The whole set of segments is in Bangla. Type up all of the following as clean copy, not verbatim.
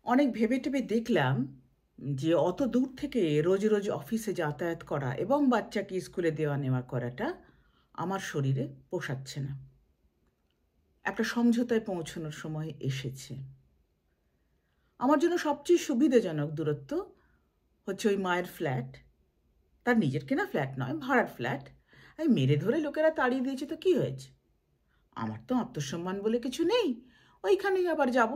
অনেক ভেবে টেবে দেখলাম যে অত দূর থেকে রোজ রোজ অফিসে যাতায়াত করা এবং বাচ্চাকে স্কুলে দেওয়া নেওয়া করাটা আমার শরীরে পোষাচ্ছে না। একটা সমঝোতায় পৌঁছানোর সময় এসেছে। আমার জন্য সবচেয়ে সুবিধাজনক দূরত্ব হচ্ছে ওই মায়ের ফ্ল্যাট। তার নিজের কেনা ফ্ল্যাট নয়, ভাড়ার ফ্ল্যাট। এই মেরে ধরে লোকেরা তাড়িয়ে দিয়েছে তো কী হয়েছে? আমার তো আত্মসম্মান বলে কিছু নেই, ওইখানেই আবার যাব।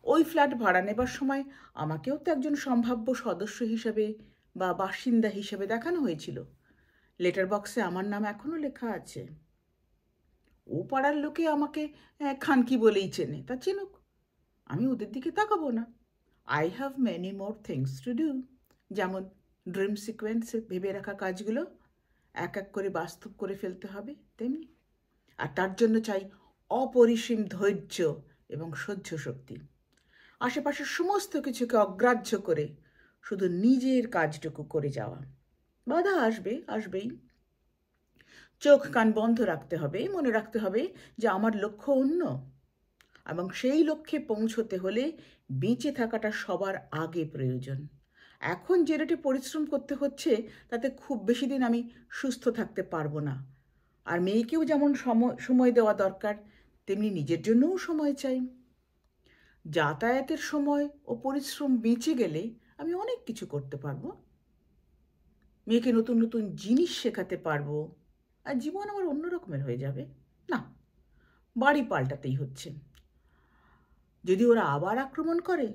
ওই ফ্ল্যাট ভাড়া নেবার সময় আমাকেও তো একজন সম্ভাব্য সদস্য হিসেবে বা বাসিন্দা হিসেবে দেখানো হয়েছিল। লেটার বক্সে আমার নাম এখনও লেখা আছে। ও পাড়ার লোকে আমাকে খানকি বলেই চেনে, তা চিনুক, আমি ওদের দিকে তাকাবো না। I have many more things to do. যেমন ড্রিম সিকোয়েন্সে ভেবে রাখা কাজগুলো এক এক করে বাস্তব করে ফেলতে হবে, তেমনি। আর তার জন্য চাই অপরিসীম ধৈর্য এবং সহ্য শক্তি। আশেপাশের সমস্ত কিছুকে অগ্রাহ্য করে শুধু নিজের কাজটুকু করে যাওয়া। বাধা আসবেই। চোখ কান বন্ধ রাখতে হবে, মনে রাখতে হবে যে আমার লক্ষ্য অন্য, এবং সেই লক্ষ্যে পৌঁছতে হলে বেঁচে থাকাটা সবার আগে প্রয়োজন। এখন যে রেটে পরিশ্রম করতে হচ্ছে তাতে খুব বেশি দিন আমি সুস্থ থাকতে পারবো না। আর মেয়েকেও যেমন সময় দেওয়া দরকার, তেমনি নিজের জন্যও সময় চাই। যাতায়াতের সময় ও পরিশ্রম বেঁচে গেলে আমি অনেক কিছু করতে পারবো। মেয়েকে নতুন নতুন জিনিস শেখাতে পারবো, আর জীবন আমার অন্য রকমের হয়ে যাবে। না, বাড়ি পাল্টাতেই হচ্ছে। যদি ওরা আবার আক্রমণ করে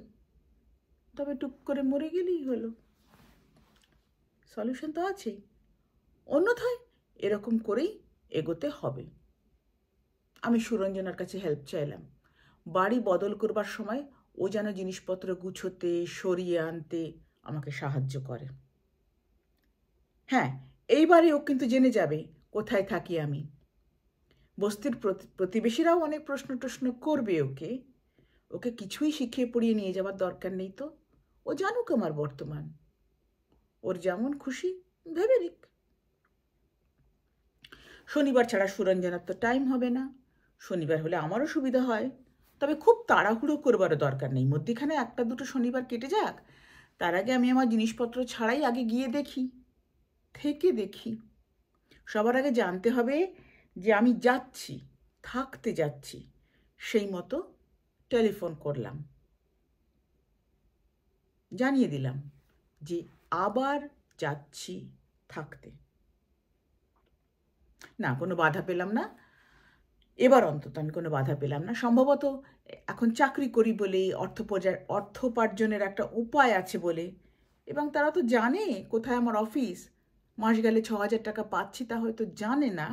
তবে টুক করে মরে গেলেই হলো। সলিউশন তো আছেই। অন্যথায় এরকম করেই এগোতে হবে। আমি সুরঞ্জনার কাছে হেল্প চাইলাম। বাড়ি বদল করবার সময় ও যেন জিনিসপত্র গুছোতে সরিয়ে আনতে আমাকে সাহায্য করে। হ্যাঁ, এইবারে ও কিন্তু জেনে যাবে কোথায় থাকি আমি। বস্তির প্রতিবেশীরাও অনেক প্রশ্ন করবে ওকে। ওকে কিছুই শিখিয়ে পড়িয়ে নিয়ে যাওয়ার দরকার নেই তো। ও জানুক আমার বর্তমান। ওর যেমন খুশি ভেবে নিক। শনিবার ছাড়া সুরঞ্জনার তো টাইম হবে না। শনিবার হলে আমারও সুবিধা হয়। তবে খুব তাড়াহুড়ো করবারও দরকার নেই। মধ্যিখানে একটা দুটো শনিবার কেটে যাক, তার আগে আমি আমার জিনিসপত্র ছাড়াই আগে গিয়ে দেখি। সবার আগে জানতে হবে যে আমি যাচ্ছি, থাকতে যাচ্ছি। সেই মতো টেলিফোন করলাম, জানিয়ে দিলাম যে আবার যাচ্ছি থাকতে। না, কোনো বাধা পেলাম না। এবার অন্তত আমি কোনো বাধা পেলাম না। সম্ভবত এখন চাকরি করি বলেই অর্থোপার্জনের একটা উপায় আছে বলে, এবং তারা তো জানে কোথায় আমার অফিস। মাস গেলে 6,000 টাকা পাচ্ছি তা হয়তো জানে না,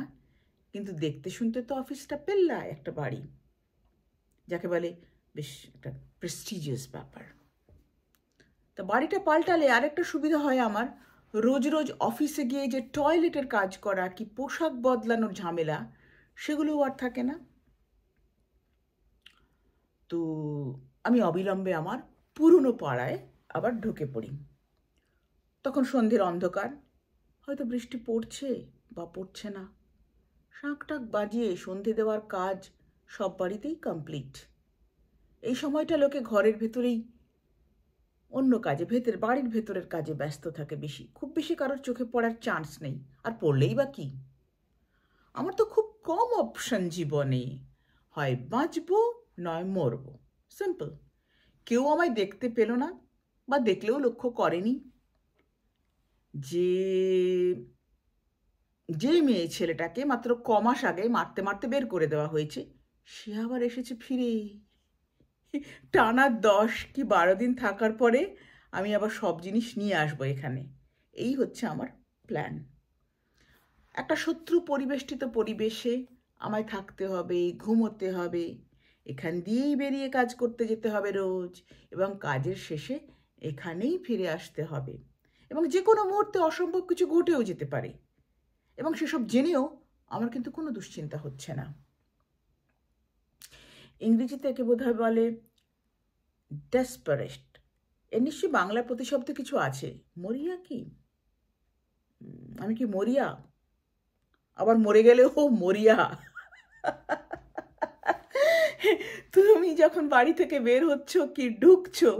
কিন্তু দেখতে শুনতে তো অফিসটা পেল্লায় একটা বাড়ি, যাকে বলে বেশ একটা প্রেস্টিজিয়াস ব্যাপার। তা বাড়িটা পাল্টালে আরেকটা সুবিধা হয় আমার। রোজ রোজ অফিসে গিয়ে যে টয়লেটের কাজ করা কি পোশাক বদলানোর ঝামেলা, সেগুলোও আর থাকে না। তো আমি অবিলম্বে আমার পুরনো পাড়ায় আবার ঢুকে পড়ি। তখন সন্ধ্যের অন্ধকার, হয়তো বৃষ্টি পড়ছে বা পড়ছে না। শাঁকটাক বাজিয়ে সন্ধে দেওয়ার কাজ সব বাড়িতেই কমপ্লিট। এই সময়টা লোকে ঘরের ভেতরেই অন্য কাজে, বাড়ির ভেতরের কাজে ব্যস্ত থাকে বেশি। খুব বেশি কারোর চোখে পড়ার চান্স নেই, আর পড়লেই বা কি। আমার তো খুব কম অপশন জীবনে, হয় বাঁচবো নয় মরবো, সিম্পল। কেউ আমায় দেখতে পেল না, বা দেখলেও লক্ষ্য করেনি যে যে মেয়ে ছেলেটাকে মাত্র কমাস আগে মারতে মারতে বের করে দেওয়া হয়েছে, সে আবার এসেছে ফিরে। টানা 10 কি 12 দিন থাকার পরে আমি আবার সব জিনিস নিয়ে আসবো এখানে। এই হচ্ছে আমার প্ল্যান। একটা শত্রু পরিবেষ্টিত পরিবেশে আমায় থাকতে হবে, ঘুমোতে হবে, এখান দিয়েই বেরিয়ে কাজ করতে যেতে হবে রোজ, এবং কাজের শেষে এখানেই ফিরে আসতে হবে। এবং যে কোনো মুহূর্তে অসম্ভব কিছু ঘটেও যেতে পারে, এবং সেসব জেনেও আমার কিন্তু কোনো দুশ্চিন্তা হচ্ছে না। ইংরেজিতে একে বোধহয় বলে ডেসপারেট। এর নিশ্চয়ই বাংলা প্রতিশব্দ কিছু আছে। মরিয়া কি? আমি কি মরিয়া? আবার মরে গেলেও মরিয়া। তুমি যখন বাড়ি থেকে বের হচ্ছ কি ঢুকছো,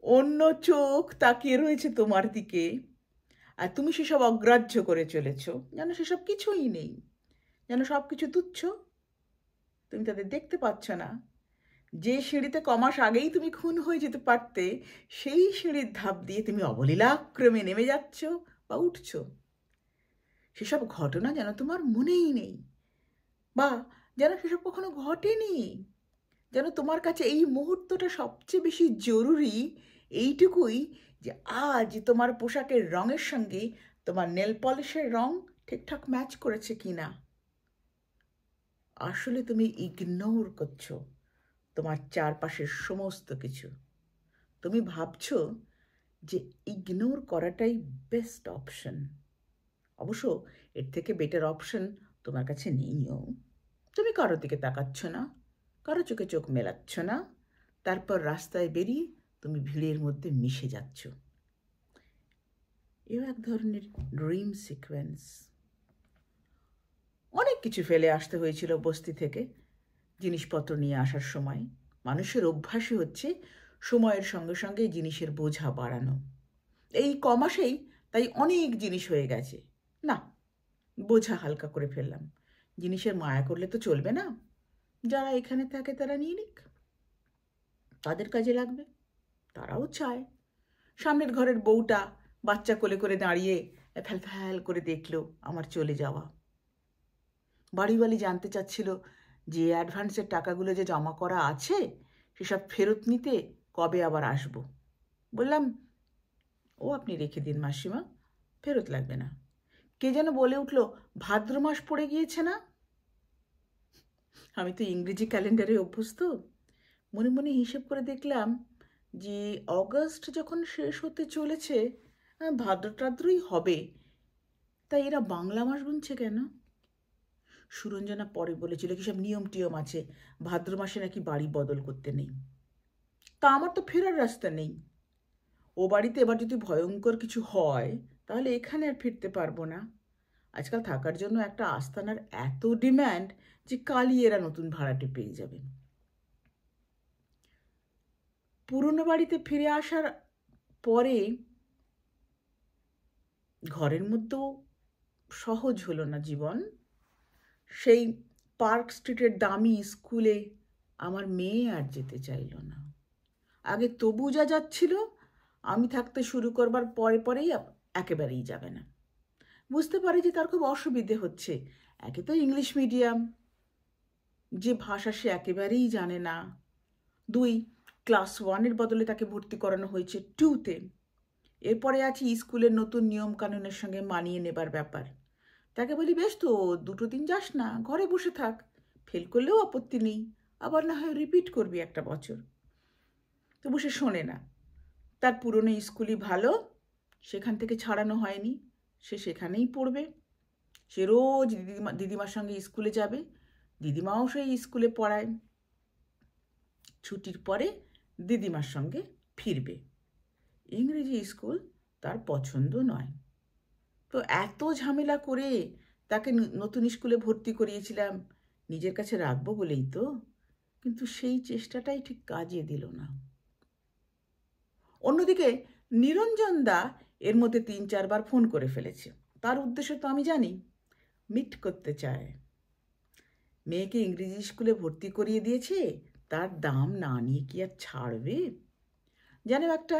অন্য চোখ তাকিয়ে রয়েছে তোমার দিকে, আর তুমি সেসব অগ্রাহ্য করে চলেছ, যেন সেসব কিছুই নেই, যেন সব কিছু তুচ্ছ। তুমি তাদের দেখতে পাচ্ছ না। যে সিঁড়িতে কমাস আগেই তুমি খুন হয়ে যেতে পারতে, সেই সিঁড়ির ধাপ দিয়ে তুমি অবলীলাক্রমে নেমে যাচ্ছ বা উঠছ। সেসব ঘটনা যেন তোমার মনেই নেই, বা যেন সেসব কখনো ঘটেনি। যেন তোমার কাছে এই মুহূর্তটা সবচেয়ে বেশি জরুরি এইটুকুই, যে আজ তোমার পোশাকের রঙের সঙ্গে তোমার নেল পলিশের রং ঠিকঠাক ম্যাচ করেছে কিনা। আসলে তুমি ইগনোর করছো তোমার চারপাশের সমস্ত কিছু। তুমি ভাবছো যে ইগনোর করাটাই বেস্ট অপশন। অবশ্য এর থেকে বেটার অপশন তোমার কাছে নেইও। তুমি কারো দিকে তাকাচ্ছ না, কারো চোখে চোখ মেলাচ্ছ না, তারপর রাস্তায় বেরিয়ে তুমি ভিড়ের মধ্যে মিশে যাচ্ছ। এও এক ধরনের ড্রিম সিকোয়েন্স। অনেক কিছু ফেলে আসতে হয়েছিল বস্তি থেকে জিনিসপত্র নিয়ে আসার সময়। মানুষের অভ্যাসই হচ্ছে সময়ের সঙ্গে সঙ্গে জিনিসের বোঝা বাড়ানো। এই কমাসেই তাই অনেক জিনিস হয়ে গেছে। না, বোঝা হালকা করে ফেললাম। জিনিসের মায়া করলে তো চলবে না। যারা এখানে থাকে তারা নিয়ে নিক, তাদের কাজে লাগবে। তারাও চায়। সামনের ঘরের বউটা বাচ্চা কোলে করে দাঁড়িয়ে ফ্যাল ফ্যাল করে দেখলো আমার চলে যাওয়া। বাড়িওয়ালি জানতে চাচ্ছিল যে অ্যাডভান্সের টাকাগুলো যে জমা করা আছে সেসব ফেরত নিতে কবে আবার আসব। বললাম, ও আপনি রেখে দিন মাসিমা, ফেরত লাগবে না। কে যেন বলে উঠল, ভাদ্র মাস পড়ে গিয়েছে না। আমি তো ইংরেজি ক্যালেন্ডারে অভ্যস্ত। মনে মনে হিসেব করে দেখলাম যে অগস্ট যখন শেষ হতে চলেছে, ভাদ্র টাদ্রই হবে, তাই এরা বাংলা মাস গুনছে কেন? সুরঞ্জনা পরে বলেছিল কি সব নিয়ম টিয়ম আছে, ভাদ্র মাসে নাকি বাড়ি বদল করতে নেই। তা আমার তো ফেরার রাস্তা নেই। ও বাড়িতে এবার যদি ভয়ঙ্কর কিছু হয় তাহলে এখানে আর ফিরতে পারবো না। আজকাল থাকার জন্য একটা আস্তানার এত ডিম্যান্ড যে কালই এরা নতুন ভাড়াটে পেয়ে যাবে। পুরনো বাড়িতে ফিরে আসার পরে ঘরের মধ্যেও সহজ হলো না জীবন। সেই পার্ক স্ট্রিটের দামি স্কুলে আমার মেয়ে আর যেতে চাইল না। আগে তবু যা যাচ্ছিল, আমি থাকতে শুরু করবার পরে পরেই একেবারেই যাবে না। বুঝতে পারে যে তার খুব অসুবিধে হচ্ছে। একে তো ইংলিশ মিডিয়াম, যে ভাষা সে একেবারেই জানে না। 2, ক্লাস 1-এর বদলে তাকে ভর্তি করানো হয়েছে 2-তে। এরপরে আছে স্কুলের নতুন নিয়মকানুনের সঙ্গে মানিয়ে নেবার ব্যাপার। তাকে বলি, বেশ তো 2 দিন যাস না, ঘরে বসে থাক, ফেল করলেও আপত্তি নেই, আবার না হয় রিপিট করবি একটা বছর। তবু সে শোনে না। তার পুরনো স্কুলই ভালো, সেখান থেকে ছাড়ানো হয়নি, সে সেখানেই পড়বে। সে রোজ দিদিমার সঙ্গে স্কুলে যাবে, দিদিমাও সেই স্কুলে পড়ায়। ছুটির পরে দিদিমার সঙ্গে ফিরবে। ইংরেজি স্কুল তার পছন্দ নয়। তো এত ঝামেলা করে তাকে নতুন স্কুলে ভর্তি করিয়েছিলাম নিজের কাছে রাখবো বলেই তো, কিন্তু সেই চেষ্টাটাই ঠিক কাজে দিল না। অন্যদিকে নিরঞ্জন দা এর মধ্যে 3-4 বার ফোন করে ফেলেছে। তার উদ্দেশ্য তো আমি জানি, মিট করতে চায়। মেয়েকে ইংরেজি স্কুলে ভর্তি করিয়ে দিয়েছে, তার দাম না নিয়ে কি আর ছাড়বে? যেন একটা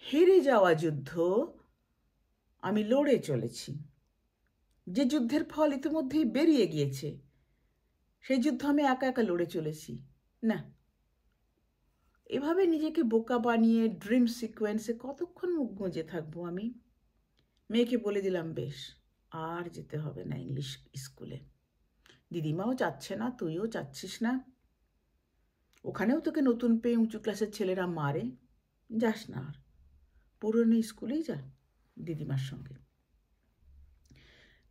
হেরে যাওয়া যুদ্ধ আমি লড়ে চলেছি, যে যুদ্ধের ফল ইতিমধ্যেই বেরিয়ে গিয়েছে, সেই যুদ্ধ আমি একা একা লড়ে চলেছি। না, এভাবে নিজেকে বোকা বানিয়ে ড্রিম সিকোয়েন্সে কতক্ষণ মুখ গুঁজে থাকবো আমি? মেয়েকে বলে দিলাম, বেশ, আর যেতে হবে না ইংলিশ স্কুলে। দিদিমাও চাচ্ছে না, তুইও চাচ্ছিস না। ওখানেও তোকে নতুন পেয়ে উঁচু ক্লাসের ছেলেরা মারে, যাস না আর, পুরনো স্কুলেই যা দিদিমার সঙ্গে।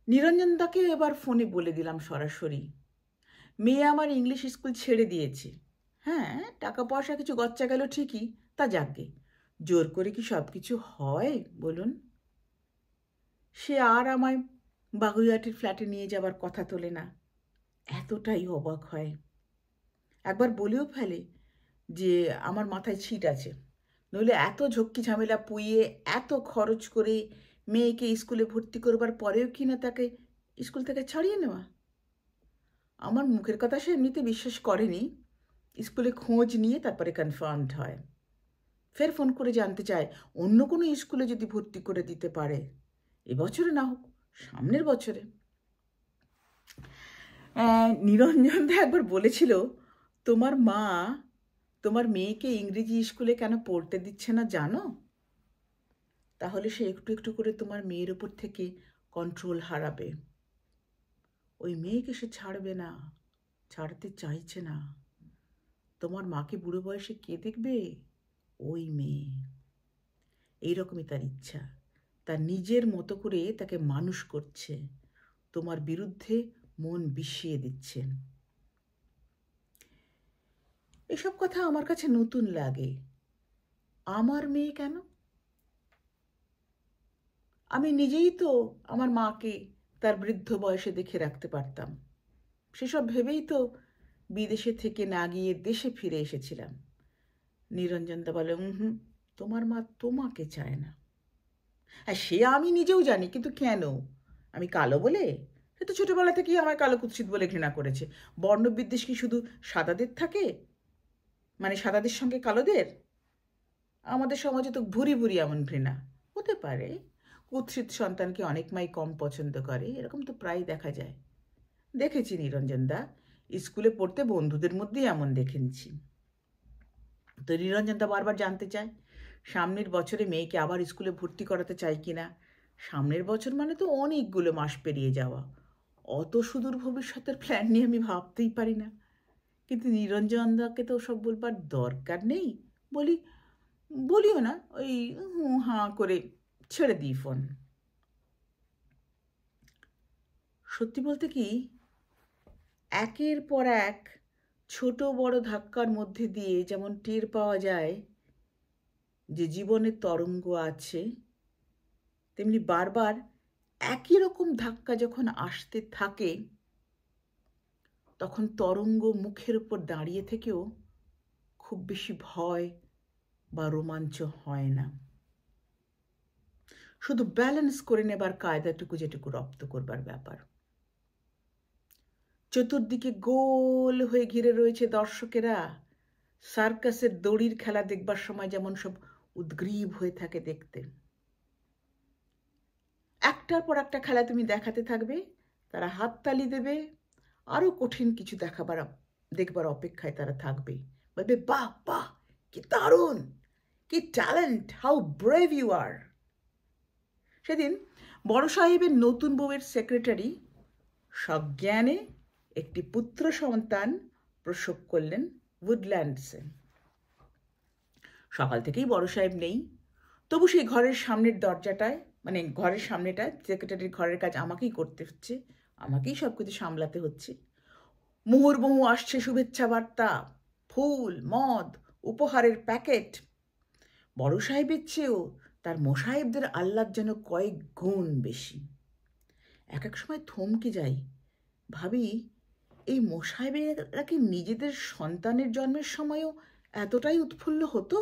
নিরঞ্জনদাকে এবার ফোনে বলে দিলাম সরাসরি, মেয়ে আমার ইংলিশ স্কুল ছেড়ে দিয়েছে। হ্যাঁ, টাকা পয়সা কিছু গচ্চা গেল ঠিকই, তা যাকগে, জোর করে কি সব কিছু হয় বলুন? সে আর আমায় বাগুইয়াটির ফ্ল্যাটে নিয়ে যাবার কথা তোলে না, এতটাই অবাক হয়। একবার বলেও ফেলে যে আমার মাথায় ছিট আছে, নইলে এত ঝক্কি ঝামেলা পুইয়ে এত খরচ করে মেয়েকে স্কুলে ভর্তি করবার পরেও কি না তাকে স্কুল থেকে ছাড়িয়ে নেওয়া। আমার মুখের কথা সে এমনিতে বিশ্বাস করেনি, স্কুলে খোঁজ নিয়ে তারপরে কনফার্মড হয়। ফের ফোন করে জানতে চায় অন্য কোনো স্কুলে যদি ভর্তি করে দিতে পারে, এবছরে না হোক সামনের বছরে। নিরঞ্জন দা একবার বলেছিল, তোমার মা তোমার মেয়েকে ইংরেজি স্কুলে কেন পড়তে দিচ্ছে না জানো? তাহলে সে একটু একটু করে তোমার মেয়ের ওপর থেকে কন্ট্রোল হারাবে। ওই মেয়েকে সে ছাড়বে না, ছাড়তে চাইছে না। তোমার মাকে বুড়ো বয়সে কে দেখবে? ওই মেয়ে। এইরকমই তার ইচ্ছা। তার নিজের মতো করে তাকে মানুষ করছে, তোমার বিরুদ্ধে মন বিষিয়ে দিচ্ছেন। এসব কথা আমার কাছে নতুন লাগে। আমার মেয়ে কেন? আমি নিজেই তো আমার মাকে তার বৃদ্ধ বয়সে দেখে রাখতে পারতাম। সেসব ভেবেই তো বিদেশে থেকে না গিয়ে দেশে ফিরে এসেছিলাম। নিরঞ্জনদা বলে, তোমার মা তোমাকে চায় না। হ্যাঁ, সে আমি নিজেও জানি, কিন্তু কেন? আমি কালো বলে? সে তো ছোটবেলা থেকেই আমার কালো কুৎসিত বলে ঘৃণা করেছে। বর্ণবিদ্বেষ কি শুধু সাদাদের থাকে, মানে সাদাদের সঙ্গে কালোদের? আমাদের সমাজে তো ভুরি ভুরি এমন ঘৃণা। হতে পারে কুৎসিত সন্তানকে অনেক মাই কম পছন্দ করে, এরকম তো প্রায় দেখা যায়। দেখেছি নিরঞ্জনদা, স্কুলে পড়তে বন্ধুদের মধ্যেই এমন দেখেছি। তো নিরঞ্জনদা বারবার জানতে চায় সামনের বছরে মেয়েকে আবার স্কুলে ভর্তি করাতে চাই কিনা। সামনের বছর মানে তো অনেকগুলো মাস পেরিয়ে যাওয়া। অত সুদূর ভবিষ্যতের প্ল্যান নিয়ে আমি ভাবতেই পারি না। কিন্তু নিরঞ্জনদাকে তো সব বলবার দরকার নেই, বলিও না, ওই হাঁ করে ছেড়ে দিই ফোন। সত্যি বলতে কি, একের পর এক ছোট বড় ধাক্কার মধ্যে দিয়ে যেমন টের পাওয়া যায় যে জীবনের তরঙ্গ আছে, তেমনি বারবার একই রকম ধাক্কা যখন আসতে থাকে তখন তরঙ্গ মুখের উপর দাঁড়িয়ে থেকেও খুব বেশি ভয় বা রোমাঞ্চ হয় না। শুধু ব্যালেন্স করে নেবার কায়দাটুকু যেটুকু রপ্ত করবার ব্যাপার। চতুর্দিকে গোল হয়ে ঘিরে রয়েছে দর্শকেরা, সার্কাসের দড়ির খেলা দেখবার সময় যেমন সব উদ্গ্রীব হয়ে থাকে দেখতে। একটার পর একটা খেলা তুমি দেখাতে থাকবে, তারা হাততালি দেবে, আরো কঠিন কিছু দেখবার অপেক্ষায় তারা থাকবে। বলবে, বাহ বাহ, কি দারুণ, কি talent, how brave you are. সেদিন বড় সাহেবের নতুন বউয়ের সেক্রেটারি সজ্ঞানে একটি পুত্র সন্তান প্রসব করলেন উডল্যান্ডসে। সকাল থেকেই বড় সাহেব নেই, তবু সেই ঘরের সামনের দরজাটায়, মানে ঘরের সামনেটা, সেক্রেটারির ঘরের কাজ আমাকেই করতে হচ্ছে, আমাকেই সব কিছু সামলাতে হচ্ছে। মুহুর্মুহু আসছে শুভেচ্ছা বার্তা, ফুল, মদ, উপহারের প্যাকেট। বড় সাহেবের চেয়েও তার মোসাহেবদের আহ্লাদ যেন কয়েক গুণ বেশি। এক এক সময় থমকে যাই, ভাবি এই মোসাহেবেরা কি নিজেদের সন্তানের জন্মের সময়ও এতটাই উৎফুল্ল হতো?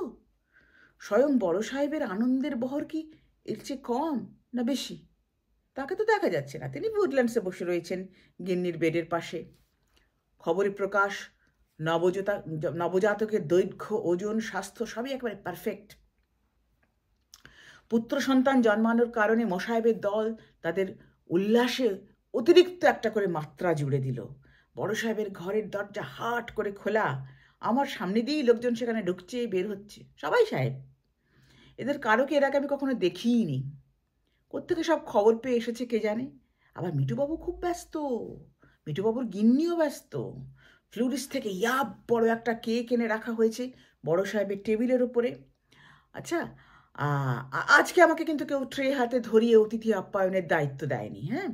স্বয়ং বড় সাহেবের আনন্দের বহর কি এর চেয়ে কম না বেশি? তাকে তো দেখা যাচ্ছে না, তিনি উডল্যান্ডসে বসে রয়েছেন গিন্নির বেডের পাশে। খবরে প্রকাশ, নবজাতকের দৈর্ঘ্য, ওজন, স্বাস্থ্য সবই একেবারে পারফেক্ট। পুত্র সন্তান জন্মানোর কারণে মোসাহেবের দল তাদের উল্লাসে অতিরিক্ত একটা করে মাত্রা জুড়ে দিল। বড় সাহেবের ঘরের দরজা হাট করে খোলা, আমার সামনে দিয়েই লোকজন সেখানে ঢুকছে বের হচ্ছে, সবাই সাহেব। এদের কারোকে এর আগে আমি কখনো দেখিইনি। কোত্থেকে সব খবর পেয়ে এসেছে কে জানে। আবার মিঠুবাবু খুব ব্যস্ত, মিঠুবাবুর গিন্নিও ব্যস্ত। ফ্লুরিস থেকে ইয়াব বড় একটা কেক এনে রাখা হয়েছে বড় সাহেবের টেবিলের ওপরে। আচ্ছা, আজকে আমাকে কিন্তু কেউ ট্রে হাতে ধরিয়ে অতিথি আপ্যায়নের দায়িত্ব দেয়নি। হ্যাঁ,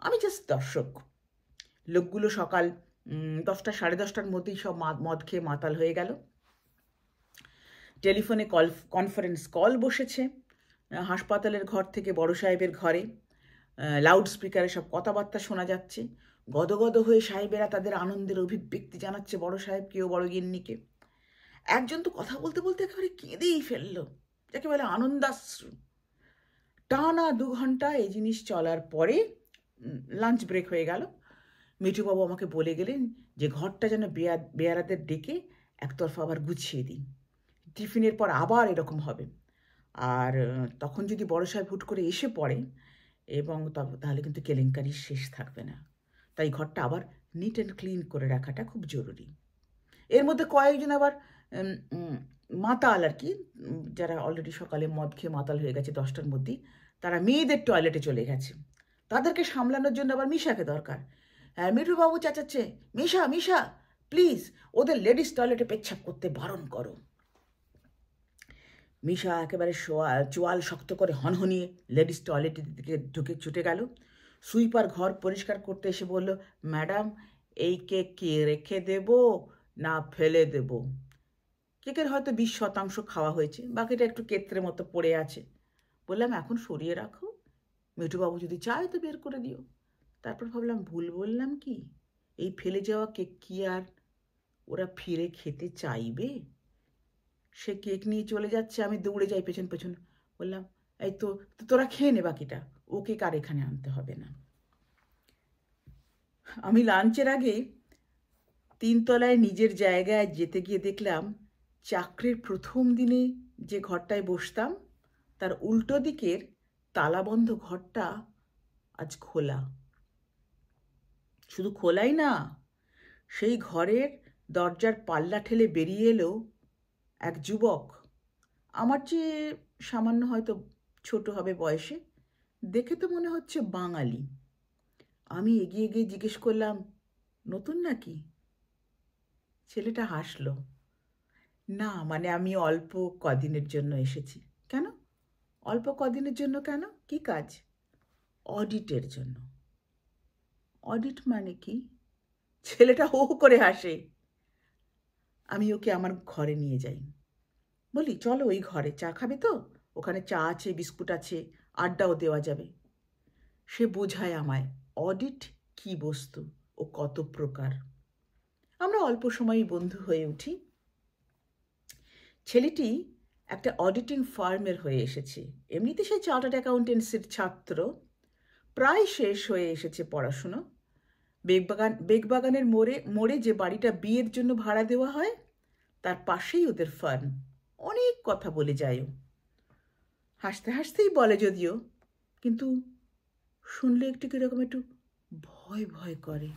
আমি জাস্ট দর্শক। লোকগুলো সকাল 10টা, 10:30টার মধ্যেই সব মদ খেয়ে মাতাল হয়ে গেল। টেলিফোনে কনফারেন্স কল বসেছে হাসপাতালের ঘর থেকে বড় সাহেবের ঘরে। লাউড স্পিকারে সব কথাবার্তা শোনা যাচ্ছে। গদগদ হয়ে সাহেবেরা তাদের আনন্দের অভিব্যক্তি জানাচ্ছে বড় সাহেবকে ও বড় গিন্নিকে। একজন তো কথা বলতে বলতে একেবারে কেঁদেই ফেললো, যাকে বলে আনন্দাশ্রু। টানা 2 ঘন্টা এই জিনিস চলার পরে লাঞ্চ ব্রেক হয়ে গেল। মিঠুবাবু আমাকে বলে গেলেন যে ঘরটা যেন বেয়ারাদের ডেকে একতরফা আবার গুছিয়ে দিই, টিফিনের পর আবার এরকম হবে। আর তখন যদি বড় সাহেব হুট করে এসে পড়ে এবং তাহলে কিন্তু কেলেঙ্কারির শেষ থাকবে না। তাই ঘরটা আবার নিট অ্যান্ড ক্লিন করে রাখাটা খুব জরুরি। এর মধ্যে কয়েকজন আবার মাতাল আর কি, যারা অলরেডি সকালে মদ খেয়ে মাতাল হয়ে গেছে 10টার মধ্যেই, তারা মেয়েদের টয়লেটে চলে গেছে। তাদেরকে সামলানোর জন্য আবার মিশাকে দরকার। হ্যাঁ, মিঠুবাবু চেঁচাচ্ছে, মিশা মিশা প্লিজ ওদের লেডিস টয়লেটে পেচ্ছাপ করতে বারণ করো। মিশা একেবারে চোয়াল শক্ত করে হনহনিয়ে লেডিস টয়লেটের দিকে ঢুকে ছুটে গেল। সুইপার ঘর পরিষ্কার করতে এসে বলল, ম্যাডাম এই কেক কি রেখে দেব না ফেলে দেব? কেকের হয়তো 20% খাওয়া হয়েছে, বাকিটা একটু কেত্রে মতো পড়ে আছে। বললাম এখন সরিয়ে রাখো, মিঠুবাবু যদি চায় তো বের করে দিও। তারপর ভাবলাম ভুল বললাম কি, এই ফেলে যাওয়া কেক কি আর ওরা ফিরে খেতে চাইবে? সে কেক নিয়ে চলে যাচ্ছে, আমি দৌড়ে যাই পেছন পেছন। বললাম এই তো তোরা খেয়ে নে বাকিটা, ও কেক আর এখানে আনতে হবে না। আমি লাঞ্চের আগে 3 তলায় নিজের জায়গায় যেতে গিয়ে দেখলাম চাকরির প্রথম দিনে যে ঘরটায় বসতাম তার উল্টো দিকের তালাবন্ধ ঘরটা আজ খোলা। শুধু খোলাই না, সেই ঘরের দরজার পাল্লা ঠেলে বেরিয়ে এলো এক যুবক, আমার চেয়ে সামান্য হয়তো ছোট হবে বয়সে, দেখে তো মনে হচ্ছে বাঙালি। আমি এগিয়ে গিয়ে জিজ্ঞেস করলাম, নতুন নাকি? ছেলেটা হাসলো, না মানে আমি অল্প কদিনের জন্য এসেছি। কেন অল্প কদিনের জন্য? কেন, কি কাজ? অডিটের জন্য। অডিট মানে কি? ছেলেটা হো হো করে হাসে। আমি ওকে আমার ঘরে নিয়ে যাই, বলি চলো ওই ঘরে, চা খাবে তো? ওখানে চা আছে, বিস্কুট আছে, আড্ডাও দেওয়া যাবে। সে বোঝায় আমায় অডিট কি বস্তু ও কত প্রকার। আমরা অল্প সময়ই বন্ধু হয়ে উঠি। ছেলেটি একটা অডিটিং ফার্মের হয়ে এসেছে। এমনিতে সে চার্টার্ড অ্যাকাউন্টেন্সির ছাত্র, প্রায় শেষ হয়ে এসেছে পড়াশুনো। বেগবাগানের মোড়ে যে বাড়িটা বিয়ের জন্য ভাড়া দেওয়া হয় তার পাশেই ওদের ফার্ম। অনেক কথা বলে যায় ও, হাসতে হাসতেই বলে যদিও, কিন্তু শুনলে একটু কীরকম একটু ভয় ভয় করে।